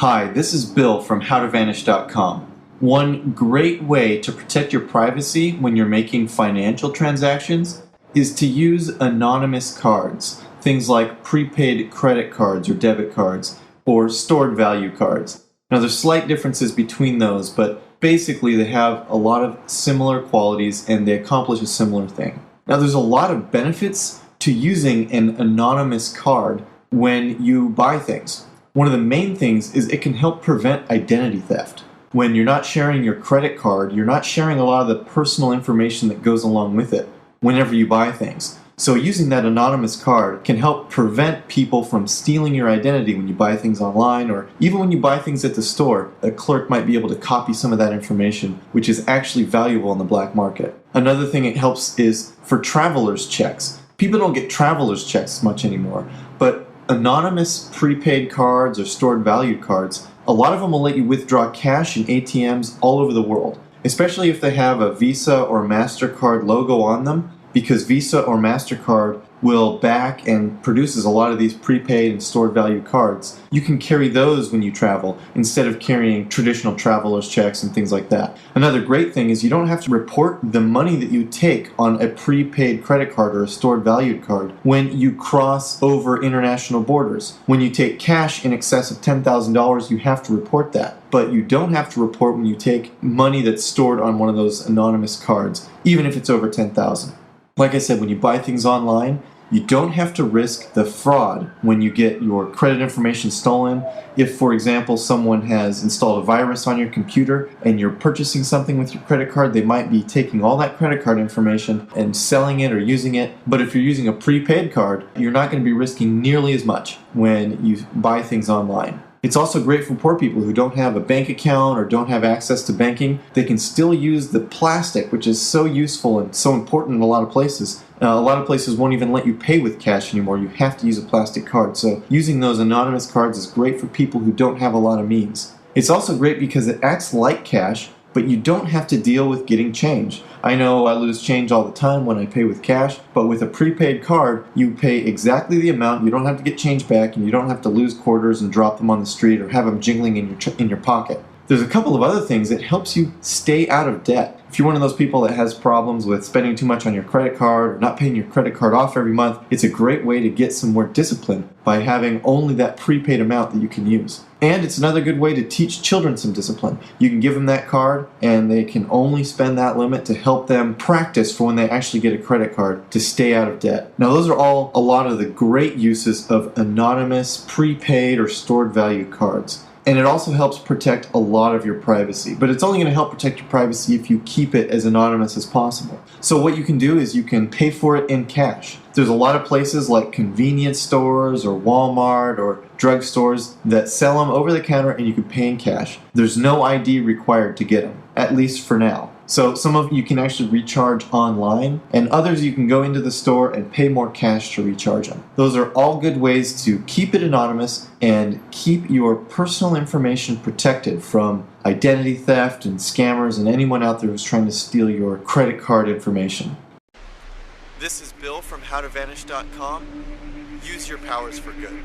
Hi, this is Bill from howtovanish.com. One great way to protect your privacy when you're making financial transactions is to use anonymous cards, things like prepaid credit cards or debit cards, or stored value cards. Now there's slight differences between those, but basically they have a lot of similar qualities and they accomplish a similar thing. Now there's a lot of benefits to using an anonymous card when you buy things. One of the main things is it can help prevent identity theft. When you're not sharing your credit card, you're not sharing a lot of the personal information that goes along with it whenever you buy things. So using that anonymous card can help prevent people from stealing your identity when you buy things online, or even when you buy things at the store. A clerk might be able to copy some of that information, which is actually valuable in the black market. Another thing it helps is for traveler's checks. People don't get traveler's checks much anymore, but anonymous prepaid cards or stored value cards, a lot of them will let you withdraw cash in ATMs all over the world, especially if they have a Visa or MasterCard logo on them, because Visa or MasterCard will back and produces a lot of these prepaid and stored value cards. You can carry those when you travel instead of carrying traditional traveler's checks and things like that. Another great thing is you don't have to report the money that you take on a prepaid credit card or a stored value card when you cross over international borders. When you take cash in excess of $10,000, you have to report that. But you don't have to report when you take money that's stored on one of those anonymous cards, even if it's over $10,000. Like I said, when you buy things online, you don't have to risk the fraud when you get your credit information stolen. If, for example, someone has installed a virus on your computer and you're purchasing something with your credit card, they might be taking all that credit card information and selling it or using it. But if you're using a prepaid card, you're not going to be risking nearly as much when you buy things online. It's also great for poor people who don't have a bank account or don't have access to banking. They can still use the plastic, which is so useful and so important in a lot of places. A lot of places won't even let you pay with cash anymore. You have to use a plastic card. So using those anonymous cards is great for people who don't have a lot of means. It's also great because it acts like cash, but you don't have to deal with getting change. I know I lose change all the time when I pay with cash, but with a prepaid card, you pay exactly the amount. You don't have to get change back, and you don't have to lose quarters and drop them on the street or have them jingling in your pocket. There's a couple of other things that helps you stay out of debt. If you're one of those people that has problems with spending too much on your credit card or not paying your credit card off every month, it's a great way to get some more discipline by having only that prepaid amount that you can use. And it's another good way to teach children some discipline. You can give them that card and they can only spend that limit to help them practice for when they actually get a credit card to stay out of debt. Now those are all a lot of the great uses of anonymous prepaid or stored value cards. And it also helps protect a lot of your privacy. But it's only going to help protect your privacy if you keep it as anonymous as possible. So what you can do is you can pay for it in cash. There's a lot of places like convenience stores or Walmart or drugstores that sell them over the counter and you can pay in cash. There's no ID required to get them, at least for now. So some of you can actually recharge online, and others you can go into the store and pay more cash to recharge them. Those are all good ways to keep it anonymous and keep your personal information protected from identity theft and scammers and anyone out there who's trying to steal your credit card information. This is Bill from howtovanish.com. Use your powers for good.